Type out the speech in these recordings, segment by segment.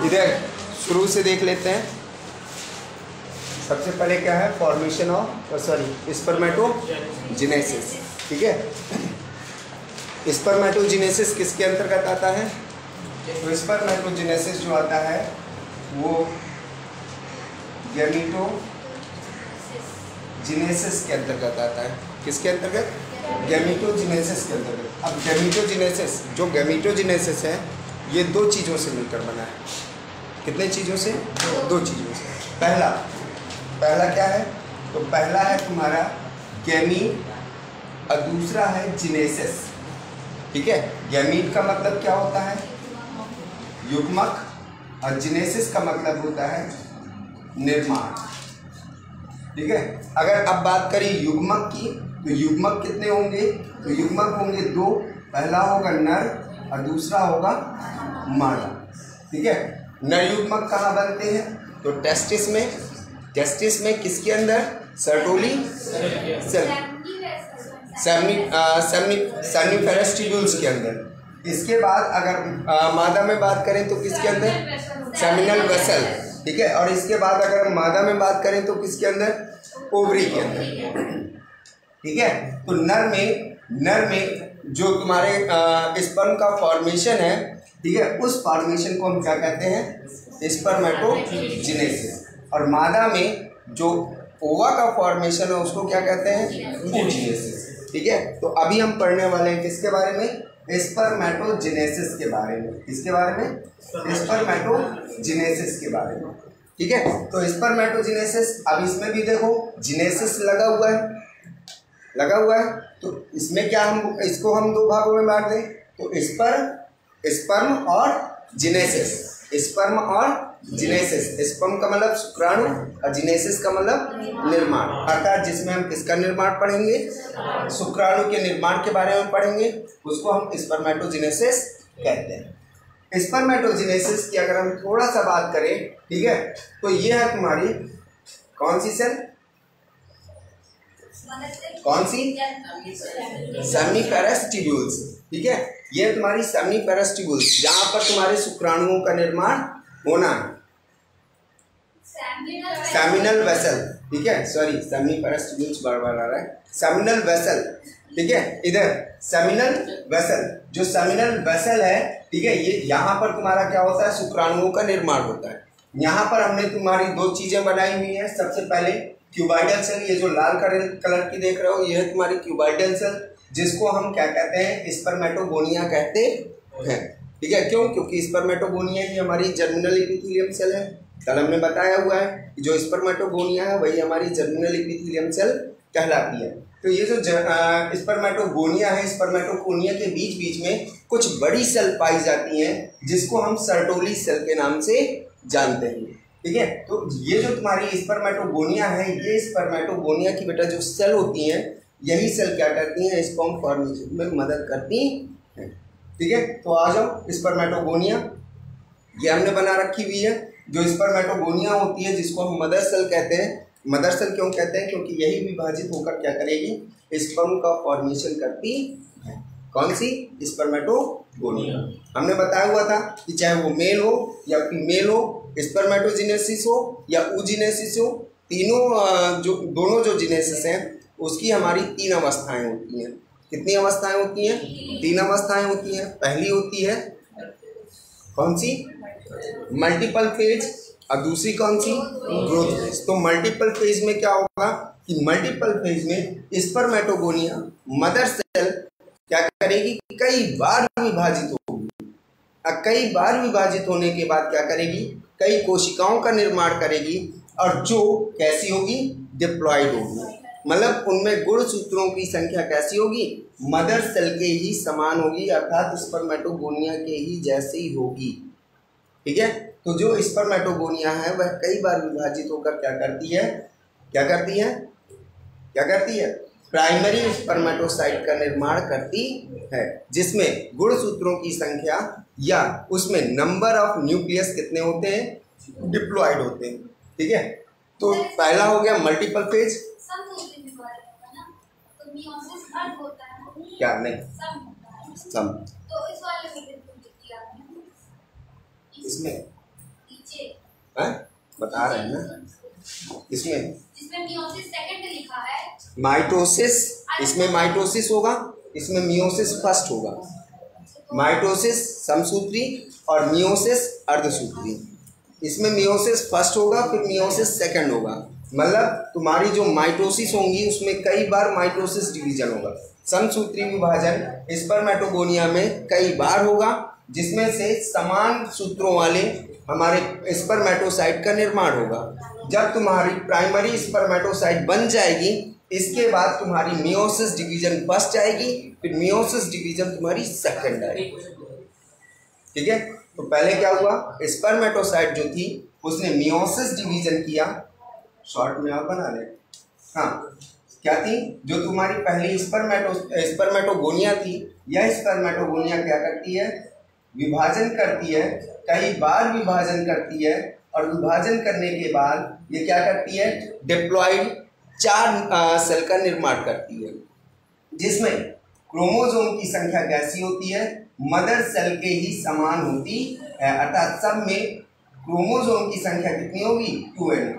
इधर शुरू से देख लेते हैं। सबसे पहले क्या है, फॉर्मेशन ऑफ स्पर्मेटोजेनेसिस। ठीक है, स्पर्मेटोजेनेसिस किसके अंतर्गत आता है? तो स्पर्मेटोजेनेसिस जो आता है वो गैमीटोजेनेसिस के अंतर्गत आता है। किसके अंतर्गत? गैमीटोजेनेसिस के अंतर्गत। अब गैमीटोजेनेसिस है ये दो चीज़ों से मिलकर बना है। कितने चीज़ों से? दो चीज़ों से। पहला क्या है? तो पहला है तुम्हारा गैमीट और दूसरा है जिनेसिस। ठीक है, गैमीट का मतलब क्या होता है? युग्मक, और जिनेसिस का मतलब होता है निर्माण। ठीक है, अगर अब बात करें युग्मक की, तो युग्मक कितने होंगे? तो युग्मक होंगे दो, पहला होगा नर और दूसरा होगा मादा। ठीक है, नर युग्मक कहाँ बनते हैं? तो टेस्टिस में किसके अंदर? सर्टोली सेम्निफेरस ट्यूब्यूल्स के अंदर। इसके बाद अगर मादा में बात करें तो किसके अंदर? Seminal vessel. ठीक है, और इसके बाद अगर हम मादा में बात करें तो किसके अंदर? ओवरी के अंदर। ठीक है, तो नर में जो तुम्हारे स्पर्म का फॉर्मेशन है, ठीक है, उस फॉर्मेशन को हम क्या कहते हैं? स्पर्मेटोजेनेसिस। और मादा में जो ओवा का फॉर्मेशन है उसको क्या कहते हैं? oogenesis। ठीक है, तो अभी हम पढ़ने वाले हैं किसके बारे में? स्पर्मेटोजेनेसिस के बारे में। किसके बारे में? स्पर्मेटोजेनेसिस के बारे में। ठीक है, तो स्पर्मेटोजेनेसिस, अब इसमें भी देखो जेनेसिस लगा हुआ है। तो इसमें क्या, हम इसको हम दो भागों में बांट दें, तो स्पर्म और जेनेसिस। स्पर्म का मतलब शुक्राणु और जेनेसिस का मतलब निर्माण, अर्थात जिसमें हम किसका निर्माण पढ़ेंगे? शुक्राणु के निर्माण के बारे में पढ़ेंगे, उसको हम स्पर्मेटोजेनेसिस कहते हैं। स्पर्मेटोजेनेसिस की अगर हम थोड़ा सा बात करें, ठीक है, तो ये है तुम्हारी कौन सी सेल? कौन सी? सेम्निफेरस ट्यूब्यूल्स। ठीक है, ये तुम्हारी सेम्निफेरस ट्यूब्यूल्स, जहां पर तुम्हारे शुक्राणुओं का निर्माण होना है। Seminal vessel. ठीक है, सॉरी, सेम्निफेरस ट्यूब्यूल्स बार-बार आ रहा है। Seminal vessel. ठीक है, इधर सेमिनल वेसल, जो सेमिनल वेसल है, ठीक है, ये यहाँ पर तुम्हारा क्या होता है? शुक्राणुओं का निर्माण होता है। यहाँ पर हमने तुम्हारी दो चीजें बनाई हुई है। सबसे पहले क्यूबाइडल सेल, ये जो लाल कलर की देख रहे हो, ये है तुम्हारी क्यूबाइडल सेल, जिसको हम क्या कहते हैं? स्पर्मेटोगोनिया कहते हैं। ठीक है, क्यों? क्योंकि स्पर्मेटोगोनिया ही हमारी जर्मिनल एपिथेलियम सेल है। कल हमने बताया हुआ है कि जो स्पर्मेटोगोनिया है वही हमारी जर्मिनल एपिथेलियम सेल कहलाती है। तो ये जो स्पर्मेटोगोनिया है, स्पर्मेटोगोनिया के बीच में कुछ बड़ी सेल पाई जाती हैं, जिसको हम सर्टोली सेल के नाम से जानते हैं। ठीक है, तो ये जो तुम्हारी स्पर्मेटोगोनिया है, ये स्पर्मेटोगोनिया की बेटा जो सेल होती हैं, यही सेल क्या करती हैं? स्पर्म फॉर्मेशन में मदद करती हैं। ठीक है, तो आ जाओ स्पर्मेटोगोनिया, ये हमने बना रखी हुई है। जो स्पर्मेटोगोनिया होती है, जिसको हम मदर सेल कहते हैं। मदर सेल क्यों कहते हैं? क्योंकि यही विभाजित होकर क्या करेगी? स्पर्म का फॉर्मेशन करती है। कौन सी? स्पर्मेटोगोनिया। हमने बताया हुआ था कि चाहे वो मेल हो या फीमेल हो, स्पर्मेटोजेनेसिस हो या oogenesis हो, दोनों जो जेनेसिस हैं, उसकी हमारी तीन अवस्थाएं होती हैं। कितनी अवस्थाएं होती हैं? तीन अवस्थाएं होती हैं। पहली होती है कौन सी? मल्टीपल फेज, और दूसरी कौन सी? Growth phase. तो मल्टीपल फेज में क्या होगा कि मल्टीपल फेज में स्पर्मेटोगोनिया मदर सेल क्या करेगी? कई बार विभाजित होगी। अब कई बार विभाजित होने के बाद क्या करेगी? कई कोशिकाओं का निर्माण करेगी, और जो कैसी होगी? डिप्लॉयड होगी। मतलब उनमें गुणसूत्रों की संख्या कैसी होगी? मदर सेल के ही समान होगी, अर्थात स्पर्मेटोगोनिया के ही जैसी होगी। ठीक है, तो जो स्पर्मेटोगोनिया है वह कई बार विभाजित होकर क्या करती है? प्राइमरी स्पर्मेटोसाइट का निर्माण करती है, जिसमें गुणसूत्रों की संख्या या उसमें नंबर ऑफ न्यूक्लियस कितने होते हैं? डिप्लॉयड होते हैं। ठीक है, तो पहला हो गया मल्टीपल फेज। क्या? नहीं, सम। इसमें बता रहे हैं ना, इसमें मियोसिस सेकंड लिखा है, माइटोसिस, इसमें माइटोसिस होगा, इसमें मियोसिस फर्स्ट होगा। माइटोसिस समसूत्री और मियोसिस अर्धसूत्री। इसमें मियोसिस फर्स्ट होगा, फिर मियोसिस सेकंड होगा। मतलब तुम्हारी जो माइटोसिस होंगी उसमें कई बार माइटोसिस डिवीजन होगा। समसूत्री विभाजन स्पर्मेटोगोनिया में कई बार होगा, जिसमें से समान सूत्रों वाले हमारे स्पर्मेटोसाइट का निर्माण होगा। जब तुम्हारी प्राइमरी स्पर्मेटोसाइट बन जाएगी, इसके बाद तुम्हारी मियोसिस डिवीजन फर्स्ट आएगी, फिर मियोसिस डिवीजन तुम्हारी सेकंड आएगी। ठीक है, तो पहले क्या हुआ, स्पर्मेटोसाइट जो थी उसने मियोसिस डिवीजन किया, शॉर्ट में आप बना ले। हाँ, क्या थी, जो तुम्हारी पहली स्पर्मेटोगोनिया थी, यह स्पर्मेटोगोनिया क्या करती है, विभाजन करती है, कई बार विभाजन करती है, और विभाजन करने के बाद ये क्या करती है, डिप्लॉइड 4 सेल का निर्माण करती है, जिसमें क्रोमोसोम की संख्या कैसी होती है, मदर सेल के ही समान होती है। अर्थात सब में क्रोमोसोम की संख्या कितनी होगी, 2n।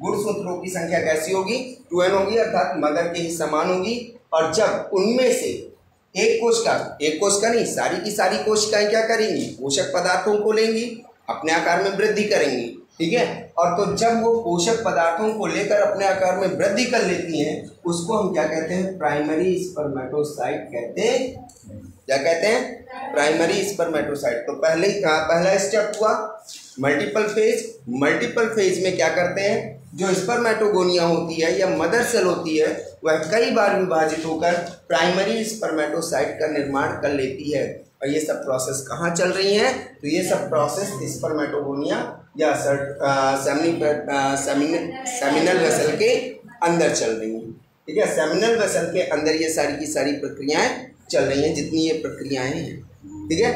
गुणसूत्रों की संख्या कैसी होगी, 2n होगी, अर्थात मदर के ही समान होगी। और जब उनमें से एक कोशिका नहीं, सारी की सारी कोशिकाएं क्या करेंगी, पोषक पदार्थों को लेंगी, अपने आकार में वृद्धि करेंगी। ठीक है, और तो जब वो पोषक पदार्थों को लेकर अपने आकार में वृद्धि कर लेती हैं, उसको हम क्या कहते हैं, प्राइमरी स्पर्मेटोसाइट कहते हैं। क्या कहते हैं, प्राइमरी स्पर्मेटोसाइट। तो पहला स्टेप हुआ मल्टीपल फेज। मल्टीपल फेज में क्या करते हैं, जो स्पर्मेटोगोनिया होती है या मदर सेल होती है, वह कई बार विभाजित होकर प्राइमरी स्पर्मेटोसाइट का निर्माण कर लेती है। और ये सब प्रोसेस कहाँ चल रही हैं, तो ये सब प्रोसेस स्पर्मेटोगोनिया या सेमिनल वेसल के अंदर चल रही हैं। ठीक है, सेमिनल वेसल के अंदर ये सारी की सारी प्रक्रियाएं चल रही हैं, जितनी ये प्रक्रियाएं हैं। ठीक है,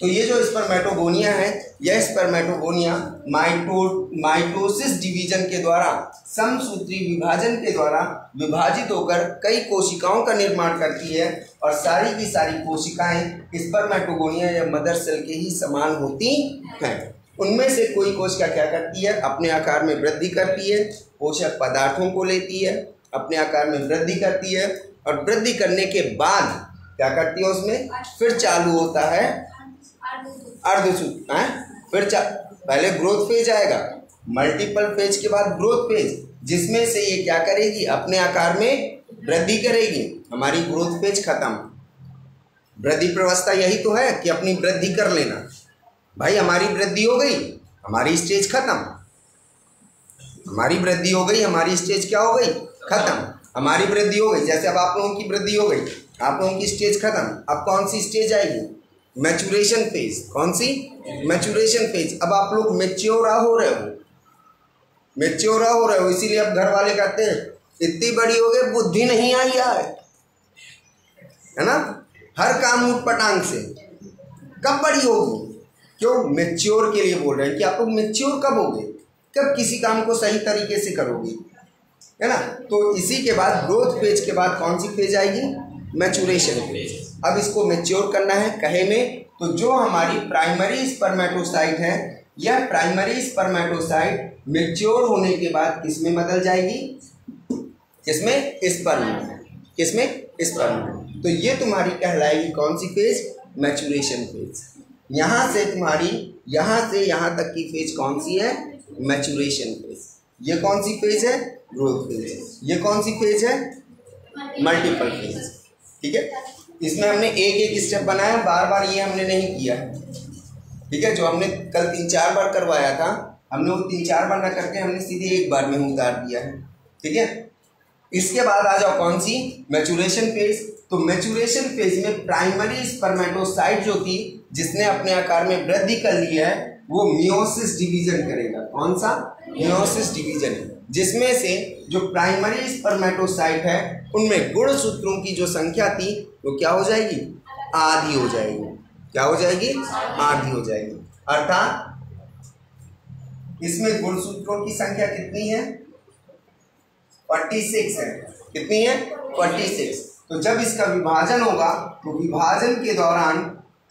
तो ये जो स्पर्मेटोगोनिया है, यह स्पर्मेटोगोनिया माइटोसिस डिवीजन के द्वारा, समसूत्री विभाजन के द्वारा विभाजित होकर कई कोशिकाओं का निर्माण करती है, और सारी की सारी कोशिकाएं स्पर्मेटोगोनिया या मदर सेल के ही समान होती हैं। उनमें से कोई कोशिका क्या करती है, अपने आकार में वृद्धि करती है, पोषक पदार्थों को लेती है, अपने आकार में वृद्धि करती है, और वृद्धि करने के बाद क्या करती है, उसमें फिर चालू होता है अर्धसूत्री। फिर पहले ग्रोथ फेज आएगा, मल्टीपल फेज के बाद ग्रोथ फेज, जिसमें से ये क्या करेगी, अपने आकार में वृद्धि करेगी। हमारी ग्रोथ फेज खत्म। वृद्धि प्रवस्था यही तो है कि अपनी वृद्धि कर लेना। भाई हमारी वृद्धि हो गई, हमारी स्टेज खत्म। हमारी वृद्धि हो गई, हमारी स्टेज क्या हो गई, खत्म। हमारी वृद्धि हो गई, जैसे अब आप लोगों की वृद्धि हो गई, आप लोगों की स्टेज खत्म। अब कौन सी स्टेज आएगी, मैचुरेशन फेज। कौन सी, मैचुरेशन फेज। अब आप लोग मैच्योर हो रहे हो, इसीलिए अब घर वाले कहते हैं इतनी बड़ी हो गई, बुद्धि नहीं आई यार, है ना, हर काम उठ पटांग से। कब बड़ी होगी, क्यों, मैच्योर के लिए बोल रहे हैं कि आप लोग मैच्योर कब होगे, कब किसी काम को सही तरीके से करोगे, है ना। तो इसी के बाद ग्रोथ फेज के बाद कौन सी फेज आएगी, मैचुरेशन फेज। अब इसको मैच्योर करना है कहे में, तो जो हमारी प्राइमरी स्पर्मेटोसाइट है, यह प्राइमरी स्पर्मेटोसाइट मैच्योर होने के बाद किसमें बदल जाएगी, किसमें, स्पर्म में। किसमें, स्पर्म में। तो ये तुम्हारी कहलाएगी कौन सी फेज, मैचुरेशन फेज। यहाँ से तुम्हारी यहाँ से यहाँ तक की फेज कौन सी है, मैचुरेशन फेज। ये कौन सी फेज है, ग्रोथ फेज। ये कौन सी फेज है, मल्टीपल फेज। ठीक है, इसमें हमने एक एक स्टेप बनाया, बार बार ये हमने नहीं किया। ठीक है, जो हमने कल 3-4 बार करवाया था, हमने वो 3-4 बार ना करके हमने सीधे एक बार में उतार दिया है। ठीक है, इसके बाद आ जाओ कौन सी, मैचुरेशन फेज। तो मैचुरेशन फेज में प्राइमरी स्पर्मेटोसाइट जो थी, जिसने अपने आकार में वृद्धि कर ली है, वो मियोसिस डिवीजन करेगा। कौन सा, मियोसिस डिवीजन, जिसमें से जो प्राइमरी स्पर्मेटोसाइट है, उनमें गुणसूत्रों की जो संख्या थी वो क्या हो जाएगी, आधी हो जाएगी। क्या हो जाएगी, आधी हो जाएगी। अर्थात इसमें गुणसूत्रों की संख्या कितनी है, 46 है। कितनी है, 46। तो जब इसका विभाजन होगा, तो विभाजन के दौरान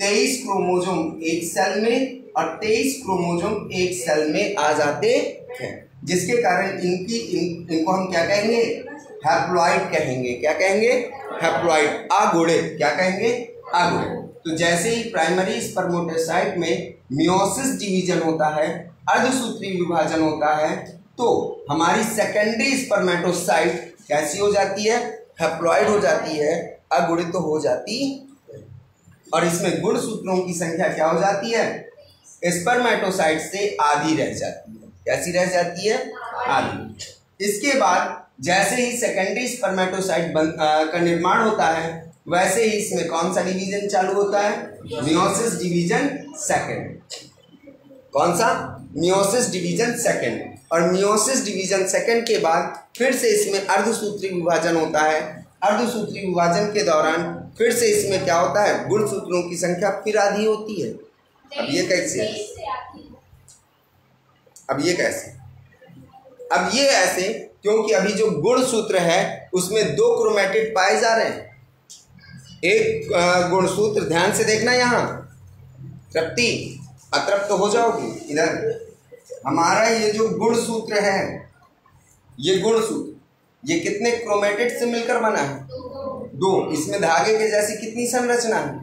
23 क्रोमोसोम एक सेल में और 23 क्रोमोसोम एक सेल में आ जाते हैं, जिसके कारण इनको हम क्या कहेंगे? हैप्लॉइड कहेंगे। क्या कहेंगे? हैप्लॉइड, अगुणे। क्या कहेंगे? अगुणे। तो जैसे ही प्राइमरी स्पर्मेटोसाइट में मियोसिस डिवीजन होता है, अर्धसूत्री विभाजन होता है, तो हमारी सेकेंडरी स्पर्मेटोसाइट कैसी हो जाती है? हैप्लॉइड हो जाती है, अगुणित तो हो जाती है। और इसमें गुणसूत्रों की संख्या क्या हो जाती है? स्पर्मेटोसाइट से आधी रह जाती है। कैसी रह जाती है? आधी। इसके बाद जैसे ही सेकेंडरी स्पर्मेटोसाइट का निर्माण होता है, वैसे ही इसमें कौन सा डिवीजन चालू होता है? Meiosis division second. कौन सा? Meiosis division second. और मियोसिस डिवीजन सेकेंड के बाद फिर से इसमें अर्धसूत्री विभाजन होता है। अर्धसूत्री विभाजन के दौरान फिर से इसमें क्या होता है? गुणसूत्रों की संख्या फिर आधी होती है। अब ये कैसे? अब ये कैसे? अब ये ऐसे क्योंकि अभी जो गुणसूत्र है उसमें 2 क्रोमेटिड पाए जा रहे हैं। एक गुणसूत्र, ध्यान से देखना, यहाँ तृप्ति अतृप्त हो जाओगी। इधर हमारा ये जो गुणसूत्र है, ये गुणसूत्र ये कितने क्रोमेटिड से मिलकर बना है? 2। इसमें धागे के जैसी कितनी संरचना है?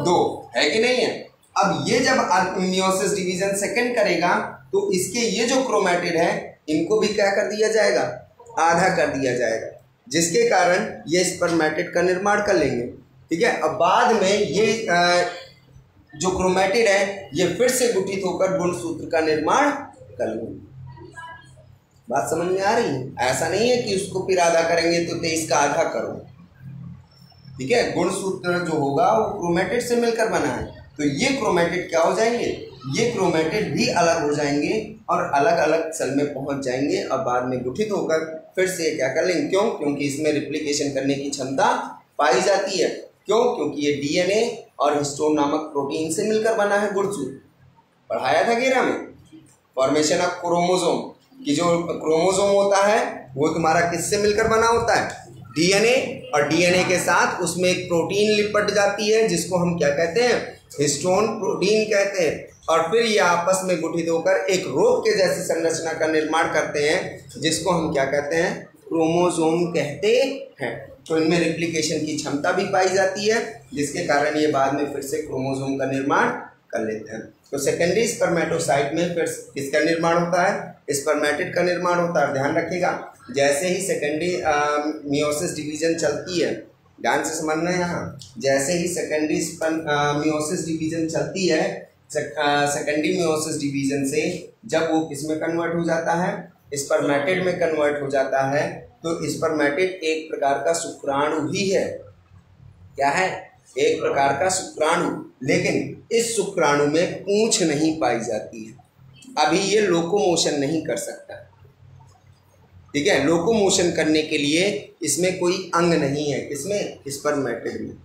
2 है कि नहीं है? अब ये जब मियोसिस डिवीजन सेकेंड करेगा तो इसके ये जो क्रोमेटिड है इनको भी क्या कर दिया जाएगा? आधा कर दिया जाएगा, जिसके कारण ये स्पर्मेटिड का निर्माण कर लेंगे। ठीक है। अब बाद में ये जो क्रोमेटिड है ये फिर से गुठित होकर गुणसूत्र का निर्माण कर लेंगे। बात समझ में आ रही है? ऐसा नहीं है कि उसको फिर आधा करेंगे तो 23 का आधा करो। ठीक है। गुणसूत्र जो होगा वो क्रोमेटिड से मिलकर बना है, तो ये क्रोमेटिड क्या हो जाएंगे? ये क्रोमेटिड भी अलग हो जाएंगे और अलग अलग सेल में पहुंच जाएंगे और बाद में गुठित होकर फिर से क्या कर लेंगे? क्यों? क्योंकि इसमें रिप्लिकेशन करने की क्षमता पाई जाती है। क्यों? क्योंकि ये डीएनए और हिस्टोन नामक प्रोटीन से मिलकर बना है गुणसूत्र। पढ़ाया था 11 में फॉर्मेशन ऑफ क्रोमोसोम कि जो क्रोमोसोम होता है वो तुम्हारा किससे मिलकर बना होता है? डीएनए, और डीएनए के साथ उसमें एक प्रोटीन लिपट जाती है जिसको हम क्या कहते हैं? हिस्टोन प्रोटीन कहते हैं। और फिर ये आपस में गुठित होकर एक रोप के जैसी संरचना का निर्माण करते हैं जिसको हम क्या कहते हैं? क्रोमोसोम कहते हैं। तो इनमें रिप्लिकेशन की क्षमता भी पाई जाती है, जिसके कारण ये बाद में फिर से क्रोमोसोम का निर्माण कर लेते हैं। तो सेकेंडरी स्पर्मेटोसाइट में फिर किसका निर्माण होता है? स्पर्मेटिड का निर्माण होता है। ध्यान रखिएगा, जैसे ही सेकेंडरी मियोसिस डिवीजन चलती है, ध्यान से समझना है यहाँ, जैसे ही सेकेंडरी मियोसिस डिवीजन चलती है, सेकेंडरी मियोसिस डिवीजन से जब वो किस में कन्वर्ट हो जाता है? स्पर्मेटिड में कन्वर्ट हो जाता है। तो स्पर्मेटिड एक प्रकार का शुक्राणु ही है। क्या है? एक प्रकार का शुक्राणु। लेकिन इस शुक्राणु में पूंछ नहीं पाई जाती है, अभी ये लोकोमोशन नहीं कर सकता। ठीक है। लोकोमोशन करने के लिए इसमें कोई अंग नहीं है, इसमें स्पर्मेटिड में।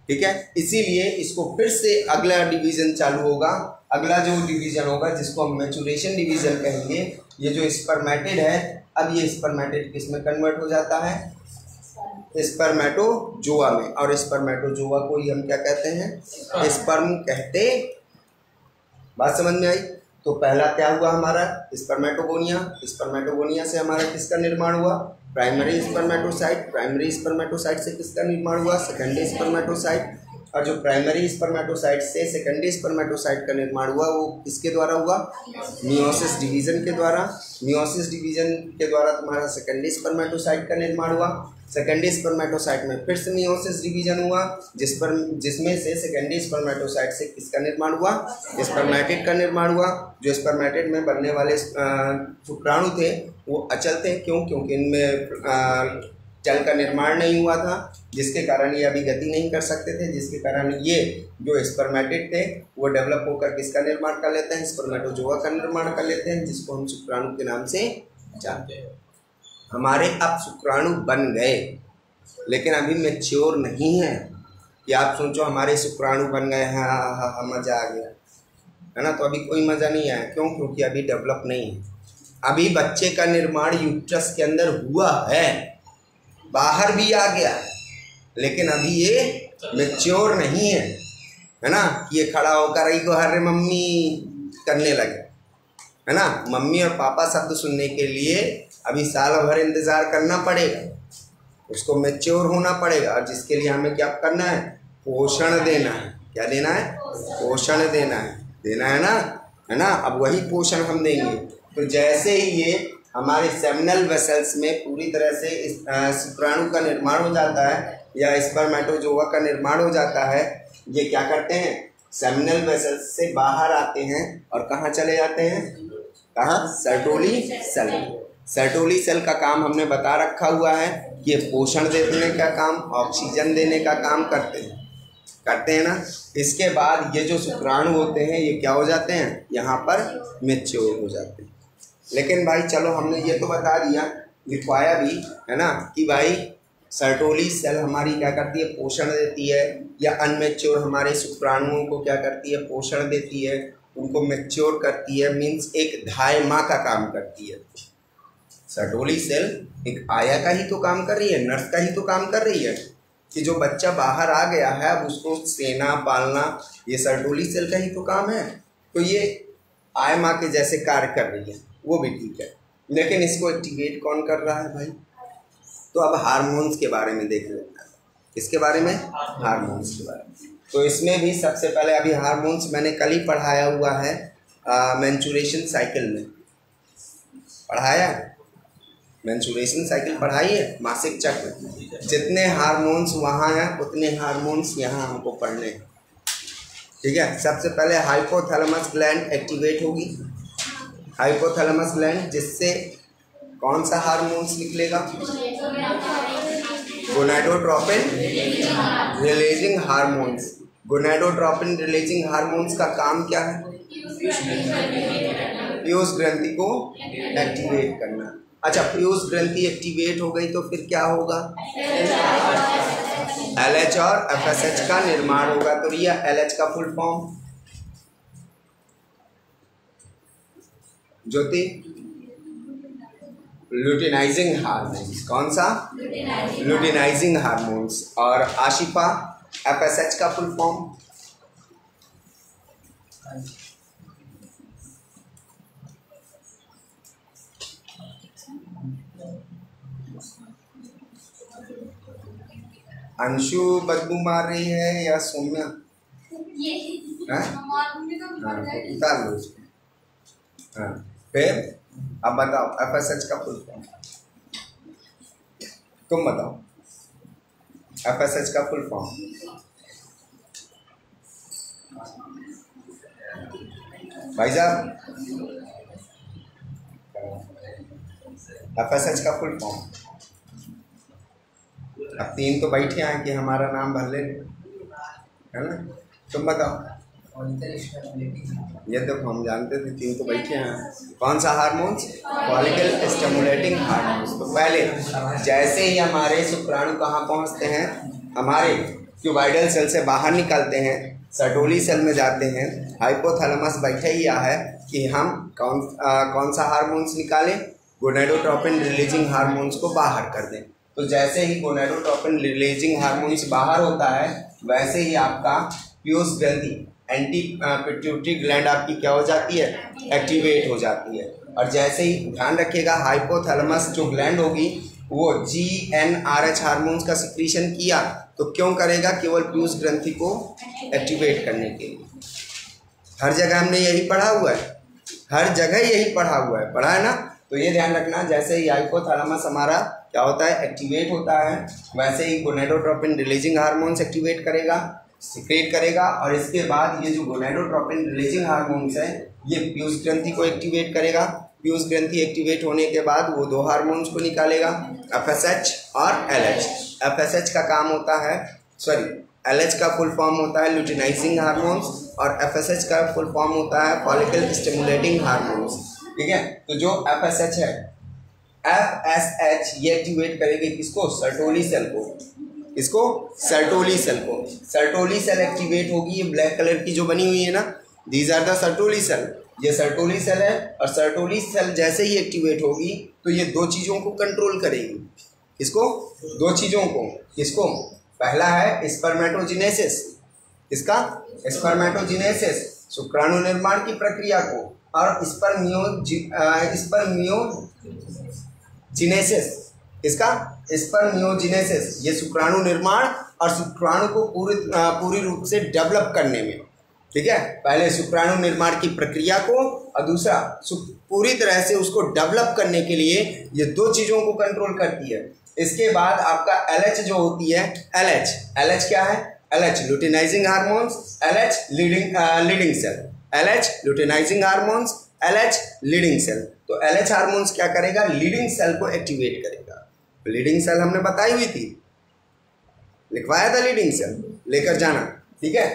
ठीक है। इसीलिए इसको फिर से अगला डिवीजन चालू होगा। अगला जो डिवीजन होगा जिसको हम मैचुरेशन डिवीजन कहेंगे। ये जो स्पर्मेटिड है, अब ये स्पर्मेटिड किस में कन्वर्ट हो जाता है? स्पर्मेटोजोआ में। और स्पर्मेटोजोआ को ही हम क्या कहते हैं? स्पर्म कहते। बात समझ में आई? तो पहला क्या हुआ हमारा? स्पर्मेटोगोनिया। स्पर्मेटोगोनिया से हमारा किसका निर्माण हुआ? Primary spermatocyte. प्राइमरी स्पर्मेटोसाइट से किसका निर्माण हुआ? Secondary spermatocyte. और जो प्राइमरी स्पर्मेटोसाइट से सेकेंडरी स्पर्मेटोसाइट का निर्माण हुआ वो किसके द्वारा हुआ? मियोसिस डिवीजन के द्वारा। मियोसिस डिवीजन के द्वारा तुम्हारा सेकेंडरी स्पर्मेटोसाइट का निर्माण हुआ। सेकेंडरी स्पर्मेटोसाइट में फिर से मियोसिस डिवीजन हुआ, जिसमें से सेकेंडरी स्पर्मेटोसाइट से किसका निर्माण हुआ? स्पर्मेटिड का निर्माण हुआ। जो स्पर्मेटिड में बनने वाले शुक्राणु थे वो अचल थे। क्यों? क्योंकि इनमें जल का निर्माण नहीं हुआ था, जिसके कारण ये अभी गति नहीं कर सकते थे, जिसके कारण ये जो स्पर्मेटिड थे वो डेवलप होकर किसका निर्माण कर लेते हैं? स्पर्मेटोजोआ का निर्माण कर लेते हैं, जिसको हम शुक्राणु के नाम से जानते हैं। हमारे अब शुक्राणु बन गए, लेकिन अभी मैच्योर नहीं है कि आप सोचो हमारे शुक्राणु बन गए हैं, हाँ मज़ा आ गया, है ना? तो अभी कोई मज़ा नहीं आया। क्यों? क्योंकि अभी डेवलप नहीं है। अभी बच्चे का निर्माण यूट्रस के अंदर हुआ है, बाहर भी आ गया, लेकिन अभी ये मैच्योर नहीं है। है ना, ये खड़ा होकर ही को हरे मम्मी करने लगे, है ना। मम्मी और पापा शब्द सुनने के लिए अभी साल भर इंतजार करना पड़ेगा, उसको मैच्योर होना पड़ेगा, और जिसके लिए हमें क्या करना है, पोषण देना है। क्या देना है, पोषण देना है ना, है ना। अब वही पोषण हम देंगे। तो जैसे ही ये हमारे सेमिनल वेसल्स में पूरी तरह से शुक्राणु का निर्माण हो जाता है या स्पर्मेटोजोआ का निर्माण हो जाता है, ये क्या करते हैं, सेमिनल वेसल्स से बाहर आते हैं और कहाँ चले जाते हैं, कहाँ, सर्टोली सेल। सर्टोली सेल का काम हमने बता रखा हुआ है कि ये पोषण देने का काम, ऑक्सीजन देने का काम करते हैं ना। इसके बाद ये जो शुक्राणु होते हैं ये क्या हो जाते हैं, यहाँ पर मैच्योर हो जाते हैं। लेकिन भाई चलो हमने ये तो बता दिया, लिखवाया भी है ना, कि भाई सर्टोली सेल हमारी क्या करती है, पोषण देती है, या अनमेच्योर हमारे शुक्राणुओं को क्या करती है, पोषण देती है, उनको मैच्योर करती है, मीन्स एक धाय माँ का काम करती है। सर्टोली सेल एक आया का ही तो काम कर रही है, नर्स का ही तो काम कर रही है, कि जो बच्चा बाहर आ गया है अब उसको सेना पालना, ये सर्टोली सेल का ही तो काम है। तो ये आय माँ के जैसे कार्य कर रही है, वो भी ठीक है। लेकिन इसको एक्टिवेट कौन कर रहा है भाई, तो अब हार्मोन्स के बारे में देख लेते हैं। किसके बारे में, हार्मोन्स के बारे में। तो इसमें भी सबसे पहले अभी हार्मोन्स मैंने कल ही पढ़ाया हुआ है, मेंस्ट्रुएशन साइकिल में पढ़ाया, मेंस्ट्रुएशन साइकिल पढ़ाई है, मासिक चक्र। जितने हार्मोन्स वहाँ हैं उतने हार्मोन्स यहाँ हमको पढ़ने हैं, ठीक है। सबसे पहले हाइपोथैलेमस ग्लैंड एक्टिवेट होगी, हाइपोथैलेमस ग्लैंड, जिससे कौन सा हार्मोन्स निकलेगा, gonadotropin releasing hormones. Gonadotropin releasing hormones का काम क्या है, पीयूष ग्रंथि को एक्टिवेट करना। अच्छा, पीयूष ग्रंथि एक्टिवेट हो गई तो फिर क्या होगा, LH और FSH का निर्माण होगा। तो रिया LH का फुल फॉर्म, ज्योति, लुटिनाइजिंग हार्मोन्स। कौन सा, लुटिनाइजिंग हार्मोन्स। और आशिफा FSH का फुल फॉर्म, अंशु बदबू मार रही है या सौम्या, उतार लो उसको। हाँ, फिर अब बताओ FSH का फुल फॉर्म, तुम बताओ FSH का फुल फॉर्म। भाई साहब, FSH का फुल फॉर्म। अब 3 तो बैठे हैं कि हमारा नाम भर ले, है ना, तुम बताओ। ये देखो हम जानते थे, 3 तो बैठे हैं। कौन सा हार्मोन्स, फॉलिकल स्टिमुलेटिंग हार्मोन्स। तो पहले जैसे ही हमारे शुक्राणु कहाँ पहुँचते हैं, हमारे क्यूबाइडल सेल से बाहर निकलते हैं, सर्टोली सेल में जाते हैं, हाइपोथैलेमस बैठे ही है कि हम कौन सा हार्मोन्स निकालें, गोनाडोट्रोपिन रिलीजिंग हार्मोन्स को बाहर कर दें। तो जैसे ही गोनाडोट्रोपिन रिलीजिंग हार्मोन्स बाहर होता है, वैसे ही आपका पीयूष ग्रंथि, एंटी पिट्यूटरी ग्लैंड आपकी क्या हो जाती है, एक्टिवेट हो जाती है। और जैसे ही, ध्यान रखिएगा, हाइपोथैलेमस जो ग्लैंड होगी वो GnRH हार्मोन्स का सिक्रीशन किया तो क्यों करेगा, केवल पीयूष ग्रंथि को एक्टिवेट करने के लिए। हर जगह हमने यही पढ़ा हुआ है, हर जगह यही पढ़ा हुआ है, पढ़ा है ना। तो ये ध्यान रखना, जैसे ही हाइपोथैलेमस हमारा क्या होता है, एक्टिवेट होता है, वैसे ही गोनाडोट्रोपिन रिलीजिंग हार्मोन्स एक्टिवेट करेगा, सिक्रेट करेगा। और इसके बाद ये जो गोनाडोट्रोपिन रिलीजिंग हार्मोन्स है ये पीयूष ग्रंथि को एक्टिवेट करेगा। पीयूष ग्रंथि एक्टिवेट होने के बाद वो 2 हार्मोन्स को निकालेगा, FSH और LH। FSH का काम होता है, LH का फुल फॉर्म होता है लुटिनाइजिंग हार्मोन्स और FSH का फुल फॉर्म होता है फॉलिकल स्टिमुलेटिंग हार्मोन्स, ठीक है। तो जो FSH है, FSH ये एक्टिवेट करेगी किसको, सर्टोली सेल को। इसको, सर्टोली सेल को। सर्टोली सेल एक्टिवेट होगी, ये ब्लैक कलर की जो बनी हुई है ना, these are the Sertoli cell. ये सर्टोली सेल है, और सर्टोली सेल जैसे ही एक्टिवेट होगी तो ये 2 चीज़ों को कंट्रोल करेगी। इसको, 2 चीज़ों को, किसको, पहला है स्पर्मेटोजेनेसिस, इसका स्पर्मेटोजेनेसिस, शुक्राणु निर्माण की प्रक्रिया को, और स्पर्मियोजेनेसिस, इसका स्पर्मियोजेनेसिस, ये शुक्राणु निर्माण और शुक्राणु को पूरी रूप से डेवलप करने में, ठीक है, पहले शुक्राणु निर्माण की प्रक्रिया को और दूसरा पूरी तरह से उसको डेवलप करने के लिए ये दो चीज़ों को कंट्रोल करती है। इसके बाद आपका LH जो होती है, LH क्या है? LH luteinizing hormones, LH leading cell, LH luteinizing hormones, LH leading cell. तो LH हार्मोन्स क्या करेगा? लीडिंग सेल को एक्टिवेट करेगा। लीडिंग सेल हमने बताई हुई थी, लिखवाया था, लीडिंग सेल लेकर जाना, ठीक है।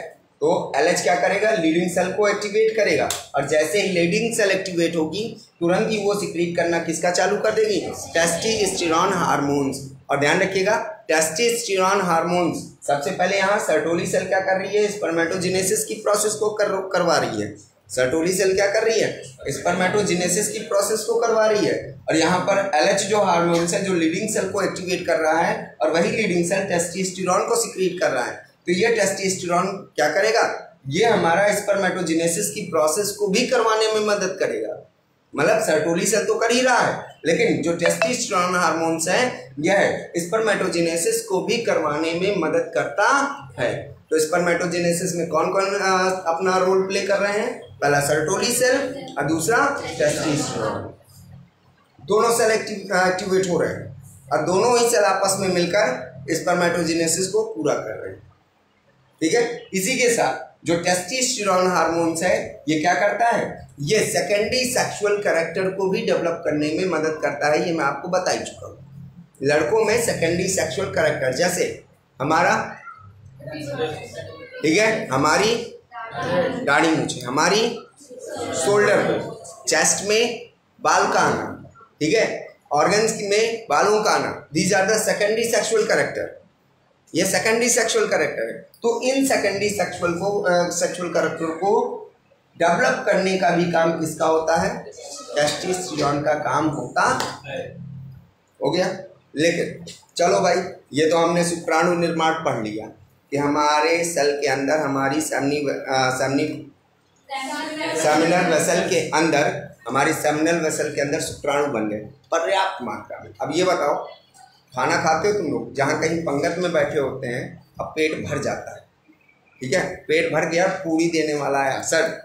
तो LH क्या करेगा? लीडिंग सेल को एक्टिवेट करेगा, और जैसे ही लीडिंग सेल एक्टिवेट होगी तुरंत ही वो सिक्रीट करना किसका चालू कर देगी? Testosterone hormones. और ध्यान रखिएगा, टेस्टोस्टेरोन हार्मोन्स सबसे पहले यहाँ सर्टोली सेल क्या कर रही है? स्पर्मेटोजेनेसिस की प्रोसेस को करवा रही है। सर्टोली सेल क्या कर रही है? स्पर्मेटोजेनेसिस की प्रोसेस को करवा रही है। और यहाँ पर LH जो हार्मोन्स है जो लीडिंग सेल को एक्टिवेट कर रहा है, और वही लीडिंग सेल टेस्टोस्टेरोन को सिक्रीट कर रहा है। तो ये टेस्टोस्टेरोन क्या करेगा? ये हमारा स्पर्मेटोजेनेसिस की प्रोसेस को भी करवाने में मदद करेगा। मतलब सर्टोली सेल तो कर ही रहा है, लेकिन जो टेस्टोस्टेरोन हार्मोन्स है यह स्पर्मेटोजेनेसिस को भी करवाने में मदद करता है। तो स्पर्मेटोजेनेसिस में कौन कौन अपना रोल प्ले कर रहे हैं? पहला सर्टोली सेल और दूसरा टेस्टोस्टेरोन। दोनों सेल एक्टिवेट हो रहे हैं, और दोनों ही सेल आपस में मिलकर स्पर्मेटोजेनेसिस को पूरा कर रहे हैं, ठीक है। इसी के साथ जो टेस्टोस्टेरोन हार्मोन्स है ये क्या करता है? ये सेकेंडरी सेक्सुअल कैरेक्टर को भी डेवलप करने में मदद करता है। ये मैं आपको बता ही चुका हूँ। लड़कों में सेकेंडरी सेक्सुअल कैरेक्टर जैसे हमारा, ठीक है, हमारी दाढ़ी मूंछें, हमारी शोल्डर, चेस्ट में बाल का आना, ठीक है, ऑर्गन्स में बालों का आना, these are the secondary sexual character. ये सेकेंडरी सेक्सुअल कैरेक्टर है। तो इन सेकेंडरी सेक्सुअल कैरेक्टर को डेवलप करने का भी काम किसका होता है? टेस्टोस्टेरोन का काम होता है। हो गया। लेकिन चलो भाई, ये तो हमने शुक्राणु निर्माण पढ़ लिया कि हमारे सेल के अंदर, हमारी सेमिनल वेसल के अंदर, हमारी सेमिनल वेसल के अंदर शुक्राणु बन गए पर्याप्त मात्रा में। अब ये बताओ, खाना खाते हो तुम लोग, जहाँ कहीं पंगत में बैठे होते हैं, अब पेट भर जाता है, ठीक है, पेट भर गया, पूड़ी देने वाला है, सर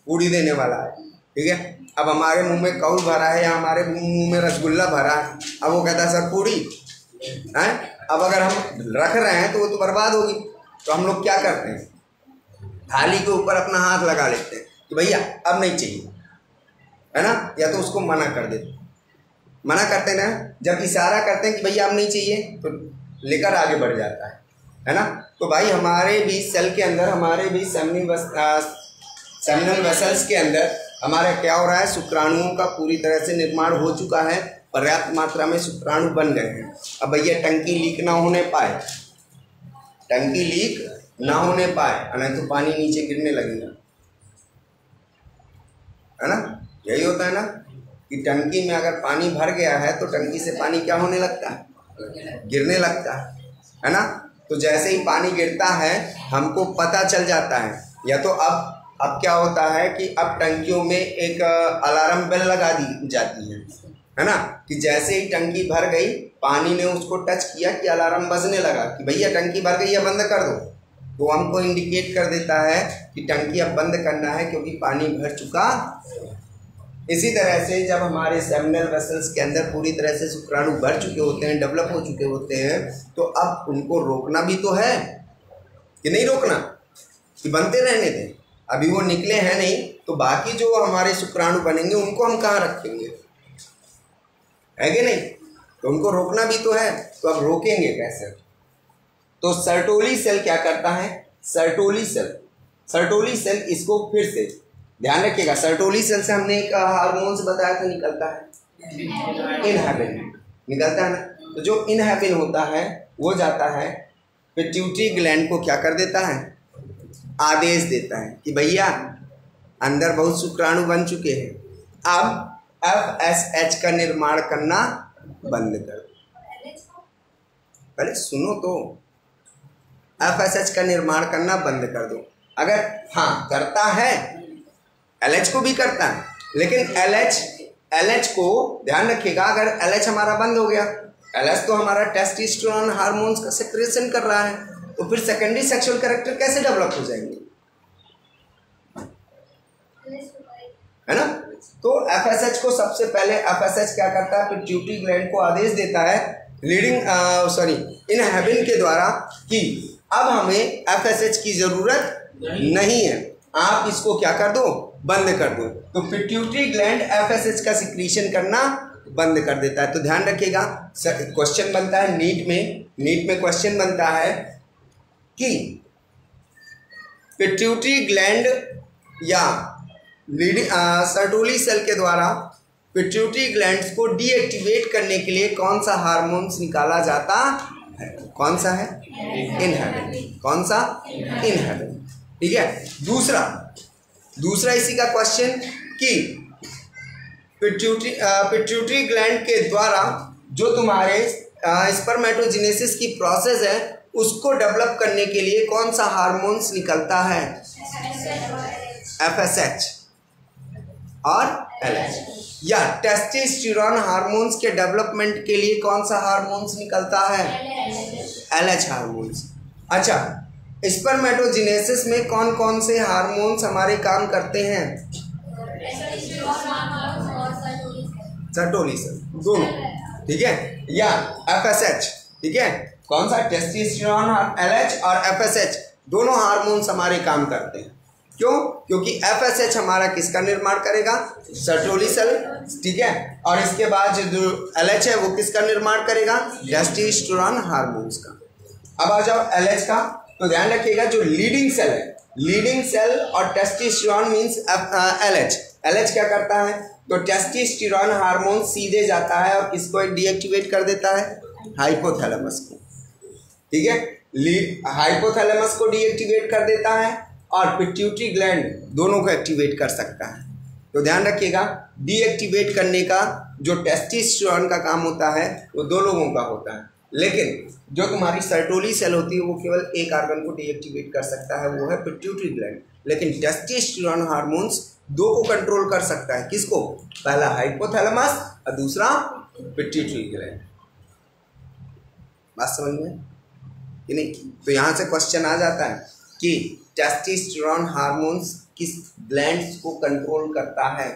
पूड़ी देने वाला है, ठीक है। अब हमारे मुंह में कौल भरा है या हमारे मुंह में रसगुल्ला भरा है, अब वो कहता है सर पूड़ी है। अब अगर हम रख रहे हैं तो वो तो बर्बाद होगी। तो हम लोग क्या करते हैं? थाली के ऊपर अपना हाथ लगा लेते हैं कि भैया अब नहीं चाहिए, है ना, या तो उसको मना कर देते, मना करते ना, जब इशारा करते हैं कि भैया अब नहीं चाहिए तो लेकर आगे बढ़ जाता है ना। तो भाई हमारे भी सेल के अंदर, हमारे भी सेमिनल वेसल्स के अंदर हमारा क्या हो रहा है? शुक्राणुओं का पूरी तरह से निर्माण हो चुका है, पर्याप्त मात्रा में शुक्राणु बन गए हैं। अब भैया टंकी लीक ना होने पाए, टंकी लीक ना होने पाए, नहीं तो पानी नीचे गिरने लगेगा, है ना। यही होता है ना कि टंकी में अगर पानी भर गया है तो टंकी से पानी क्या होने लगता है? गिरने लगता है ना। तो जैसे ही पानी गिरता है हमको पता चल जाता है, या तो अब क्या होता है कि अब टंकियों में एक अलार्म बेल लगा दी जाती है ना, कि जैसे ही टंकी भर गई, पानी ने उसको टच किया कि अलार्म बजने लगा कि भैया टंकी भर गई है, बंद कर दो। तो हमको इंडिकेट कर देता है कि टंकी अब बंद करना है क्योंकि पानी भर चुका। इसी तरह से जब हमारे सेमिनल वेसल्स के अंदर पूरी तरह से शुक्राणु भर चुके होते हैं, डेवलप हो चुके होते हैं, तो अब उनको रोकना भी तो है कि नहीं रोकना, कि बनते रहने दें। अभी वो निकले हैं नहीं, तो बाकी जो हमारे शुक्राणु बनेंगे उनको हम कहाँ रखेंगे, है कि नहीं। तो उनको रोकना भी तो है, तो अब रोकेंगे कैसे? तो सर्टोली सेल क्या करता है? सर्टोली सेल इसको फिर से ध्यान रखिएगा, सर्टोली सेल से हमने एक हार्मोन्स बताया था, निकलता है इनहिबिन, निकलता है ना। तो जो इनहिबिन होता है वो जाता है पिट्यूटरी ग्लैंड को, क्या कर देता है? आदेश देता है कि भैया अंदर बहुत शुक्राणु बन चुके हैं, अब FSH का निर्माण करना बंद कर दो। पहले सुनो तो, FSH का निर्माण करना बंद कर दो। अगर हाँ करता है, LH को भी करता है, लेकिन LH को ध्यान रखिएगा, अगर LH हमारा बंद हो गया, LH तो हमारा टेस्टोस्टेरोन हार्मोन्स का सेक्रेशन कर रहा है, तो फिर सेकेंडरी सेक्सुअल कैरेक्टर कैसे डेवलप हो जाएंगे, है ना। तो FSH को सबसे पहले FSH क्या करता है, पिट्यूटरी ग्लैंड को आदेश देता है इनहिबिन के द्वारा कि अब हमें FSH की जरूरत नहीं है, आप इसको क्या कर दो, बंद कर दो। तो पिट्यूटरी ग्लैंड FSH का सिक्रीशन करना बंद कर देता है। तो ध्यान रखिएगा, क्वेश्चन बनता है नीट में क्वेश्चन बनता है कि पिट्यूटरी ग्लैंड या सर्टोली सेल के द्वारा पिट्यूटरी ग्लैंड्स को डीएक्टिवेट करने के लिए कौन सा हार्मोन्स निकाला जाता है, कौन सा है, इनहिबिन, कौन सा, इनहिबिन, ठीक है। दूसरा इसी का क्वेश्चन कि पिट्यूटरी ग्लैंड के द्वारा जो तुम्हारे स्पर्मेटोजेनेसिस की प्रोसेस है उसको डेवलप करने के लिए कौन सा हार्मोन्स निकलता है, FSH और LH, या टेस्टोस्टेरोन हार्मोन्स के डेवलपमेंट के लिए कौन सा हार्मोन्स निकलता है, LH हार्मोन्स। अच्छा, स्पर्मेटोजेनेसिस में कौन कौन से हार्मोन्स हमारे काम करते हैं, सर्टोली सेल दोनों, ठीक है, या FSH, ठीक है, कौन सा, टेस्टोस्टेरोन, LH और FSH दोनों हार्मोन्स हमारे काम करते हैं। क्यों? क्योंकि FSH हमारा किसका निर्माण करेगा, सर्टोली सेल, ठीक है, और इसके बाद जो LH है वो किसका निर्माण करेगा, टेस्टोस्टेरोन हार्मोन्स का। अब आ जाओ LH का, तो ध्यान रखिएगा जो लीडिंग सेल है, लीडिंग सेल और टेस्टोस्टेरोन मींस LH क्या करता है, तो टेस्टोस्टेरोन हार्मोन सीधे जाता है और किसको डीएक्टिवेट कर देता है, हाइपोथैलेमस को, ठीक है, हाइपोथैलेमस को डीएक्टिवेट कर देता है और पिट्यूटरी ग्लैंड दोनों को एक्टिवेट कर सकता है। तो ध्यान रखिएगा, डीएक्टिवेट करने का जो टेस्टोस्टेरोन का काम होता है वो दो लोगों का होता है, लेकिन जो तुम्हारी सर्टोली सेल होती है वो केवल एक ऑर्गन को डीएक्टिवेट कर सकता है, वो है पिट्यूटरी ग्लैंड। लेकिन टेस्टोस्टेरोन हार्मोन्स दो को कंट्रोल कर सकता है, किसको, पहला हाइपोथैलेमस और दूसरा पिट्यूटरी ग्लैंड। बात समझ में कि नहीं? तो यहाँ से क्वेश्चन आ जाता है कि टेस्टोस्टेरोन हार्मोन्स किस ग्लैंड्स को कंट्रोल करता है,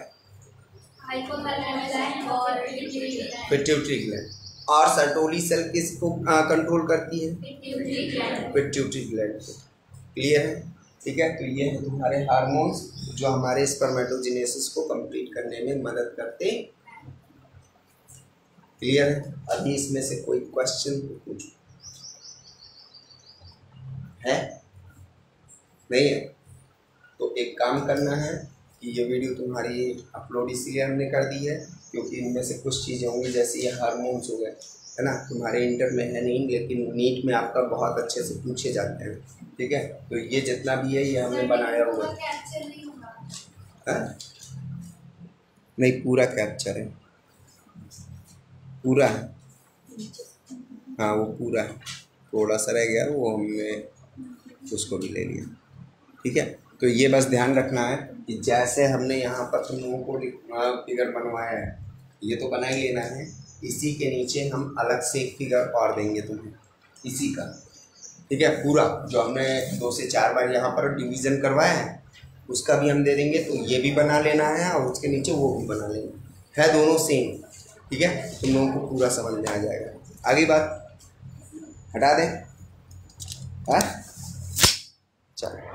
पिट्यूटरी ग्लैंड, और सर्टोली सेल किसको कंट्रोल करती है, पिट्यूटरी ग्लैंड को। क्लियर है, ठीक है। तो ये है तुम्हारे हार्मोन्स जो हमारे स्पर्मेटोजेनेसिस को कंप्लीट करने में मदद करते। क्लियर है। अभी इसमें से कोई क्वेश्चन पूछो, है नहीं है तो एक काम करना है कि ये वीडियो तुम्हारी अपलोड इसलिए हमने कर दी है क्योंकि इनमें से कुछ चीज़ें होंगी, जैसे ये हार्मोन्स हो गए, है ना, तुम्हारे इंटर में है नहीं, लेकिन नीट में आपका बहुत अच्छे से पूछे जाते हैं, ठीक है। तो ये जितना भी है ये हमने बनाया हुआ है, नहीं पूरा कैप्चर है, पूरा है, हाँ वो पूरा है, थोड़ा सा रह गया वो हमने उसको भी ले लिया, ठीक है। तो ये बस ध्यान रखना है कि जैसे हमने यहाँ पर तुम लोगों को फिगर बनवाया है ये तो बना ही लेना है, इसी के नीचे हम अलग से एक फिगर और देंगे तुम्हें इसी का, ठीक है। पूरा जो हमने 2 से 4 बार यहाँ पर डिवीज़न करवाया है उसका भी हम दे देंगे, तो ये भी बना लेना है और उसके नीचे वो भी बना लेना है, दोनों सेम, ठीक है। तुम लोगों को पूरा समझ में आ जाएगा। आगे बात हटा दें, हाँ चलो।